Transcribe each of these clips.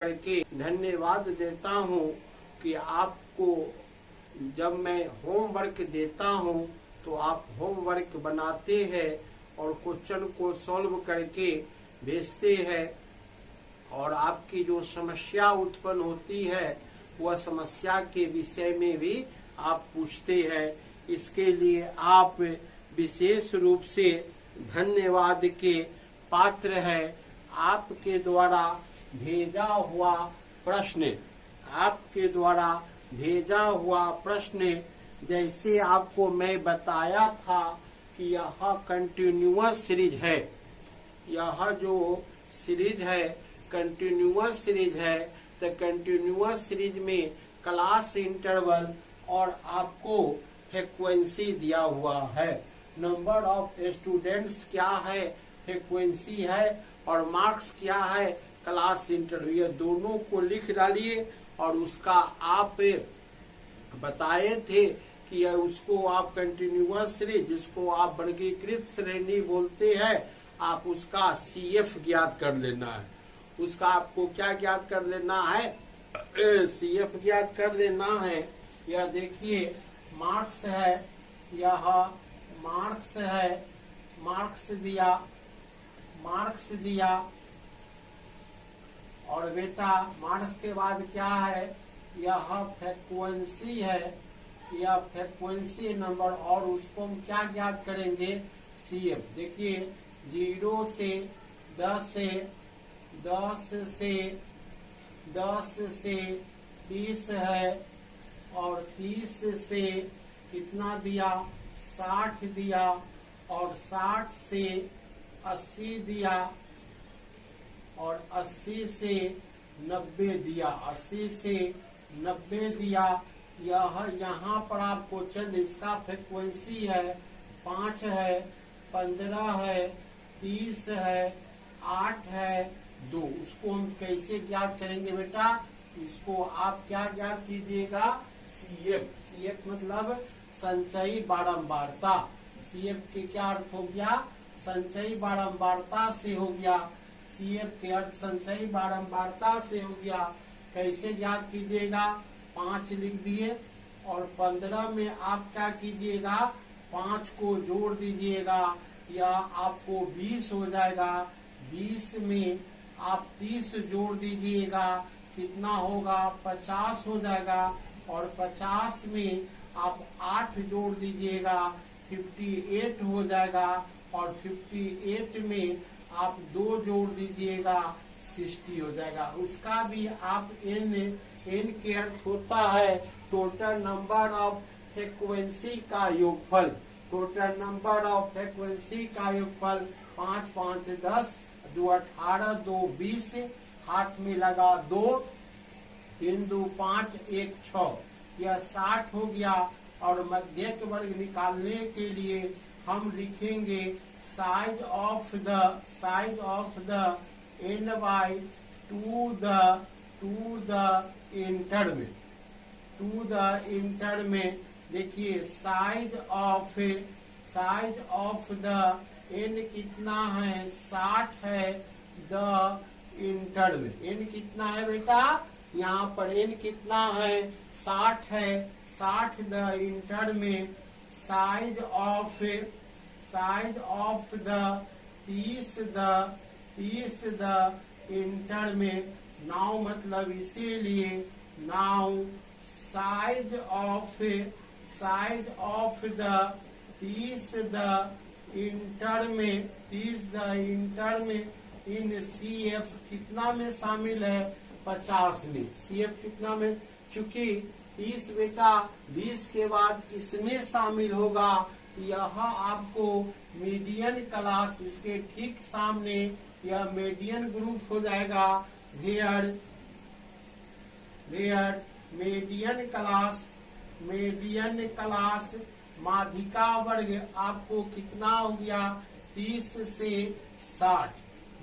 करके धन्यवाद देता हूँ कि आपको जब मैं होमवर्क देता हूँ तो आप होमवर्क बनाते हैं और क्वेश्चन को सॉल्व करके भेजते हैं और आपकी जो समस्या उत्पन्न होती है वह समस्या के विषय में भी आप पूछते हैं। इसके लिए आप विशेष रूप से धन्यवाद के पात्र हैं। आपके द्वारा भेजा हुआ प्रश्न जैसे आपको मैं बताया था कि यह कंटिन्यूअस सीरीज है, यह जो सीरीज है कंटिन्यूअस सीरीज है। तो कंटिन्यूअस सीरीज में क्लास इंटरवल और आपको फ्रीक्वेंसी दिया हुआ है, नंबर ऑफ स्टूडेंट्स क्या है, फ्रीक्वेंसी है और मार्क्स क्या है, क्लास इंटरवल। ये दोनों को लिख डालिए और उसका आप बताए थे कि उसको आप कंटिन्यूअस सीरीज जिसको आप वर्गीकृत श्रेणी बोलते हैं, आप उसका CF ज्ञात कर लेना है। उसका आपको क्या ज्ञात कर लेना है, CF ज्ञात कर लेना है। यह देखिए मार्क्स है, यह मार्क्स है, मार्क्स दिया और बेटा मार्क्स के बाद क्या है, यह फ्रीक्वेंसी है, यह फ्रीक्वेंसी नंबर और उसको हम क्या ज्ञात करेंगे, CF। देखिए 0 से 10 से 30 है और 30 से कितना दिया, 60 दिया और 60 से 80 दिया और 80 से 90 दिया, 80 से 90 दिया। यह यहाँ पर आपको चंद इसका फ्रीक्वेंसी है 5 है, 15 है, 30 है, 8 है, 2। उसको हम कैसे ज्ञात करेंगे बेटा, इसको आप क्या ज्ञात कीजिएगा, CF मतलब संचयी बारंबारता। CF के क्या अर्थ हो गया, संचयी बारंबारता से हो गया। CF के अर्थ संचयी बारंबारता से हो गया। कैसे ज्ञात कीजिएगा, 5 लिख दिए और 15 में आप क्या कीजिएगा, 5 को जोड़ दीजिएगा, या आपको 20 हो जाएगा। 20 में आप 30 जोड़ दीजिएगा, कितना होगा, 50 हो जाएगा और 50 में आप 8 जोड़ दीजिएगा, 58 हो जाएगा और 58 में आप 2 जोड़ दीजिएगा, 60 हो जाएगा। उसका भी आप n के अर्थ होता है टोटल नंबर ऑफ फ्रीक्वेंसी का योगफल, टोटल नंबर ऑफ फ्रीक्वेंसी का योगफल। 5 5 10, 2 18, 2 20, हाथ में लगा 2, 3 2 5, 1 6, यह 60 हो गया। और मध्यक वर्ग निकालने के लिए हम लिखेंगे size of the n by two the inter में देखिए साइज ऑफ द n कितना है, 60 है, द इंटर में n कितना है बेटा, यहाँ पर n कितना है, 60 है, 60 द इंटर में size of the 30 the inter में। नाउ मतलब इसीलिए now size of the 30 the inter में इन CF कितना में शामिल है, 50 में। CF कितना में, चूंकि 30 बेटा 20 के बाद इसमें शामिल होगा। यह आपको मीडियन क्लास, इसके ठीक सामने यह मीडियन ग्रुप हो जाएगा। वेयर मीडियन क्लास माध्यिका वर्ग आपको कितना हो गया, 30 से 60।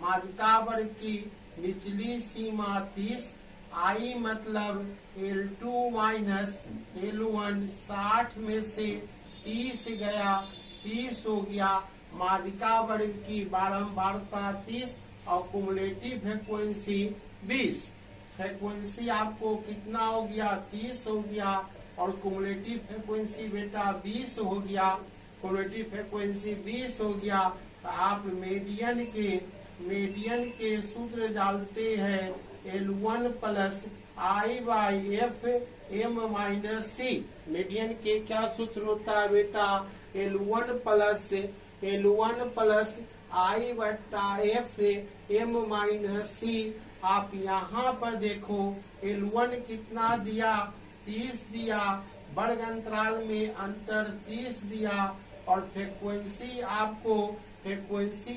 माध्यिका वर्ग की निचली सीमा 30, I मतलब L2 माइनस L1, 60 में से 30 गया, 30 हो गया। माध्यिका वर्ग की बारंबारता 30 और कुमुलेटिव फ्रीक्वेंसी 20। फ्रीक्वेंसी आपको कितना हो गया 30 हो गया, और क्युमुलेटिव फ्रीक्वेंसी बेटा 20 हो गया, क्युमुलेटिव फ्रीक्वेंसी 20 हो गया। तो आप मीडियन के सूत्र डालते हैं L1 plus I by F M minus C. Median के क्या सूत्र होता है बेटा L1 प्लस आई बट्टा एफ एम माइनस सी। आप यहाँ पर देखो L1 कितना दिया 30 दिया, वर्ग अंतराल में अंतर 30 दिया, और फ्रीक्वेंसी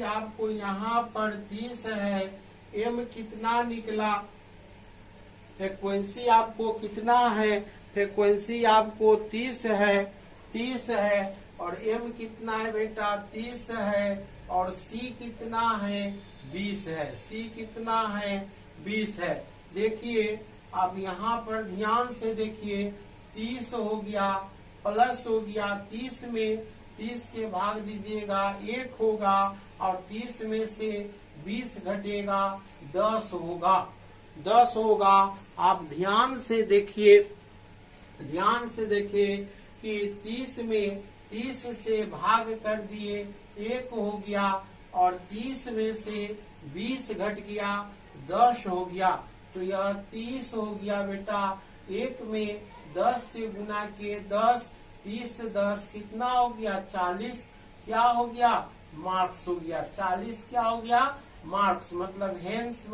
आपको यहाँ पर 30 है। एम कितना निकला, फ्रीक्वेंसी आपको कितना है, फ्रीक्वेंसी आपको 30 है, और एम कितना है बेटा 30 है, और सी कितना है 20 है, सी कितना है 20 है। देखिए आप यहाँ पर ध्यान से देखिए 30 हो गया प्लस हो गया, 30 में 30 से भाग दीजिएगा 1 होगा, और 30 में से 20 घटेगा 10 होगा। आप ध्यान से देखिए कि 30 में 30 से भाग कर दिए 1 हो गया, और 30 में से 20 घट गया 10 हो गया। तो यह 30 हो गया बेटा, 1 में 10 से गुना किए 10, 30 10 कितना हो गया 40, क्या हो गया मार्क्स हो गया 40, क्या हो गया मार्क्स। मतलब हेंस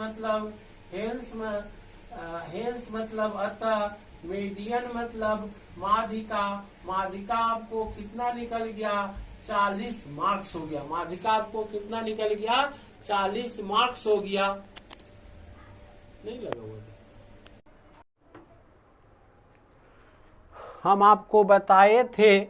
मतलब अतः, मीडियन मतलब माध्यिका आपको कितना निकल गया 40 मार्क्स हो गया। माध्यिका आपको कितना निकल गया 40 मार्क्स हो गया। नहीं लगा हुआ। हम आपको बताए थे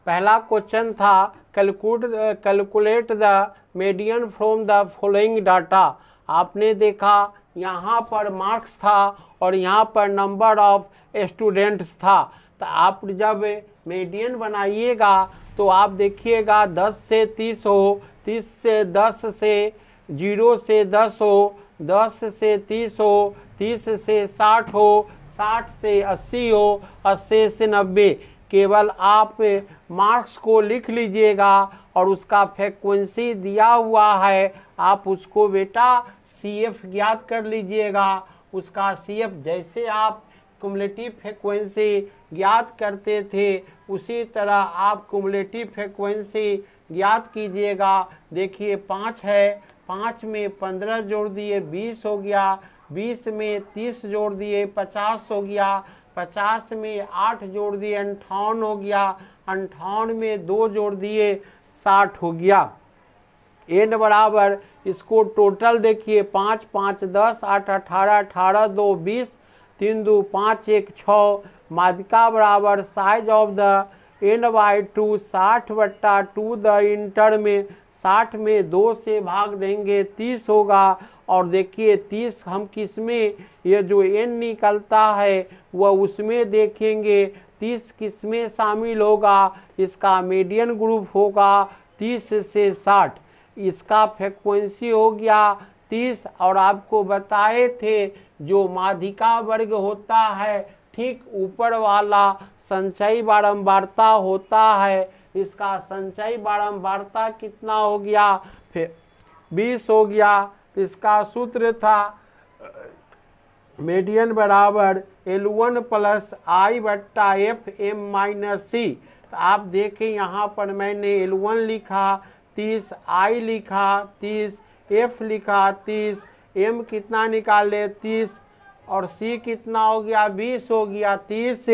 पहला क्वेश्चन था calculate the median from the following data. आपने देखा यहाँ पर मार्क्स था और यहाँ पर नंबर ऑफ स्टूडेंट्स था। तो आप जब मीडियन बनाइएगा तो आप देखिएगा 10 से 30 हो, 30 से 10 से 0 से 10 हो, 10 से 30 हो, 30 से 60 हो, 60 से 80 हो, 80 से 90। केवल आप मार्क्स को लिख लीजिएगा और उसका फ्रीक्वेंसी दिया हुआ है, आप उसको बेटा CF ज्ञात कर लीजिएगा। उसका CF जैसे आप क्युमुलेटिव फ्रीक्वेंसी ज्ञात करते थे उसी तरह आप क्युमुलेटिव फ्रीक्वेंसी ज्ञात कीजिएगा। देखिए 5 है, 5 में 15 जोड़ दिए 20 हो गया, 20 में 30 जोड़ दिए 50 हो गया, 50 में 8 जोड़ दिए 58 हो गया, 58 में 2 जोड़ दिए 60 हो गया। n बराबर इसको टोटल देखिए 5 5 10 8 18 18 2 20 3 2 5 1 6। माध्यिका बराबर size of the n/2 60/2 the inter में 60 में 2 से भाग देंगे 30 होगा। और देखिए 30 हम किस में, ये जो n निकलता है वह उसमें देखेंगे 30 किस में शामिल होगा, इसका मीडियन ग्रुप होगा 30 से 60। इसका फ्रीक्वेंसी हो गया 30। और आपको बताए थे जो माध्यिका वर्ग होता है ठीक ऊपर वाला संचयी बारंबारता होता है, इसका संचयी बारंबारता कितना हो गया फिर 20 हो गया। तो इसका सूत्र था मीडियन बराबर L1 प्लस आई बट्टा एफ एम माइनस सी। तो आप देखें यहाँ पर मैंने L1 लिखा 30, आई लिखा 30, एफ लिखा 30, एम कितना निकाले 30, और सी कितना हो गया 20 हो गया। 30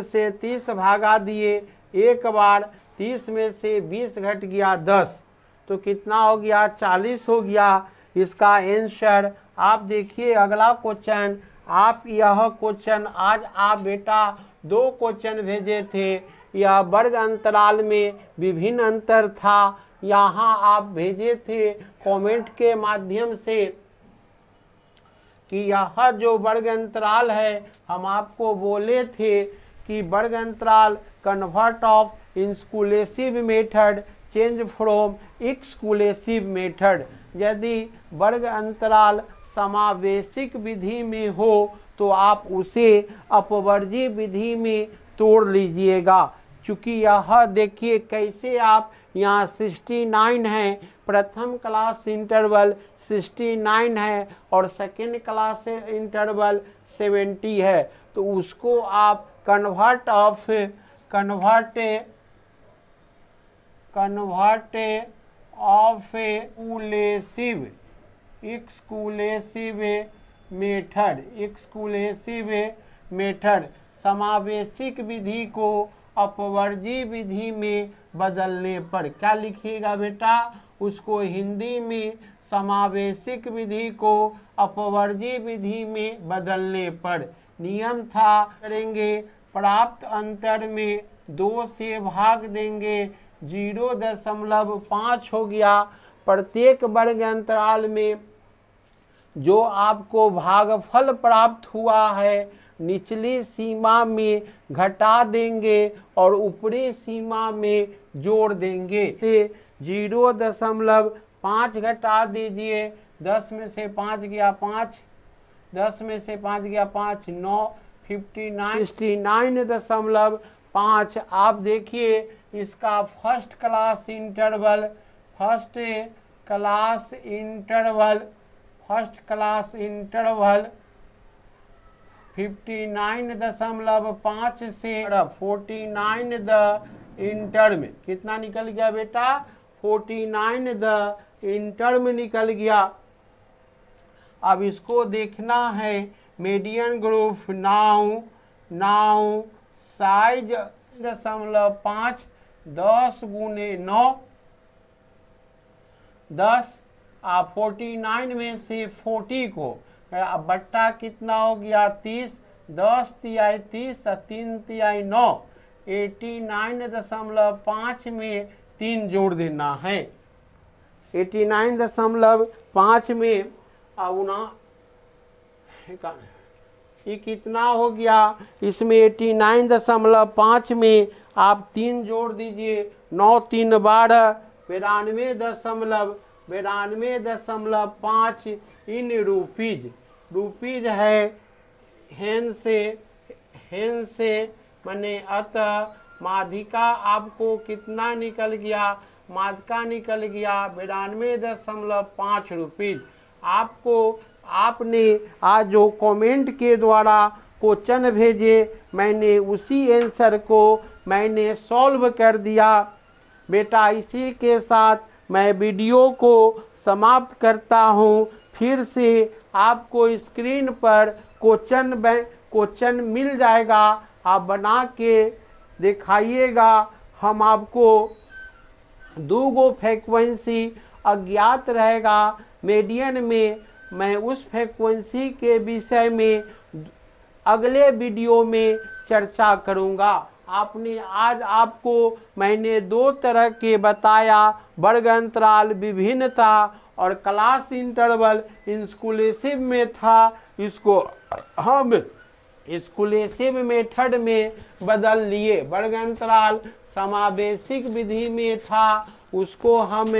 से 30 भागा दिए एक बार, 30 में से 20 घट गया 10, तो कितना हो गया 40 हो गया इसका आंसर। आप देखिए अगला क्वेश्चन। आप यह क्वेश्चन आज आप बेटा 2 क्वेश्चन भेजे थे, यह वर्ग अंतराल में विभिन्न अंतर था, यहाँ आप भेजे थे कमेंट के माध्यम से कि यह जो वर्ग अंतराल है हम आपको बोले थे कि वर्ग अंतराल convert of inclusive method change from exclusive method. यदि वर्ग अंतराल समावेशिक विधि में हो तो आप उसे अपवर्जी विधि में तोड़ लीजिएगा। चूंकि यह देखिए कैसे आप यहाँ 69 है, प्रथम क्लास इंटरवल 69 है और सेकेंड क्लास इंटरवल 70 है, तो उसको आप कन्वर्ट ऑफ एक्सक्लूसिव मेथड समावेशिक विधि को अपवर्जी विधि में बदलने पर। क्या लिखिएगा बेटा, उसको हिंदी में समावेशिक विधि को अपवर्जी विधि में बदलने पर। नियम था करेंगे, प्राप्त अंतर में 2 से भाग देंगे, 0.5 हो गया। प्रत्येक वर्ग अंतराल में जो आपको भागफल प्राप्त हुआ है निचली सीमा में घटा देंगे और ऊपरी सीमा में जोड़ देंगे। से 0.5 घटा दीजिए, 10 में से 5 गया 5, 10 में से 5 गया 5, 9, 69.5। आप देखिए इसका फर्स्ट क्लास इंटरवल 59.5 से 49 द इंटर में कितना निकल गया बेटा, 49 द इंटर में निकल गया। अब इसको देखना है मीडियन ग्रुप। नाउ साइज 5, 10 गुने 9, 10 आप 49 में से 40 को बट्टा कितना हो गया 30, 10 तिहाई 30, 3 तिहाई 9, 89.5 में 3 जोड़ देना है। 89.5 में ये कितना हो गया, इसमें 89.5 में आप 3 जोड़ दीजिए, 9 3 12, 92.5 इन रुपीज है। हेन से माने अतः माध्यिका आपको कितना निकल गया, माध्यिका निकल गया 92.5 रुपीज। आपने आज जो कमेंट के द्वारा क्वेश्चन भेजे मैंने उसी आंसर को मैंने सॉल्व कर दिया बेटा। इसी के साथ मैं वीडियो को समाप्त करता हूँ। फिर से आपको स्क्रीन पर क्वेश्चन मिल जाएगा, आप बना के दिखाइएगा। हम आपको 2 फ्रीक्वेंसी अज्ञात रहेगा मीडियन में, मैं उस फ्रीक्वेंसी के विषय में अगले वीडियो में चर्चा करूंगा। आज आपको मैंने 2 तरह के बताया, वर्ग अंतराल विभिन्न था और क्लास इंटरवल इंक्लूसिव में था। इसको हम एक्सक्लूसिव मेथड में बदल लिए। वर्ग अंतराल समावेशिक विधि में था, उसको हम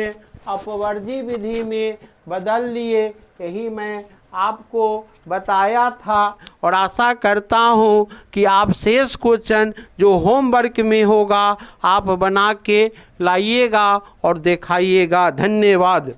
अपवर्जी विधि में बदल लिए। यही मैं आपको बताया था और आशा करता हूँ कि आप शेष क्वेश्चन जो होमवर्क में होगा आप बना के लाइएगा और दिखाइएगा। धन्यवाद।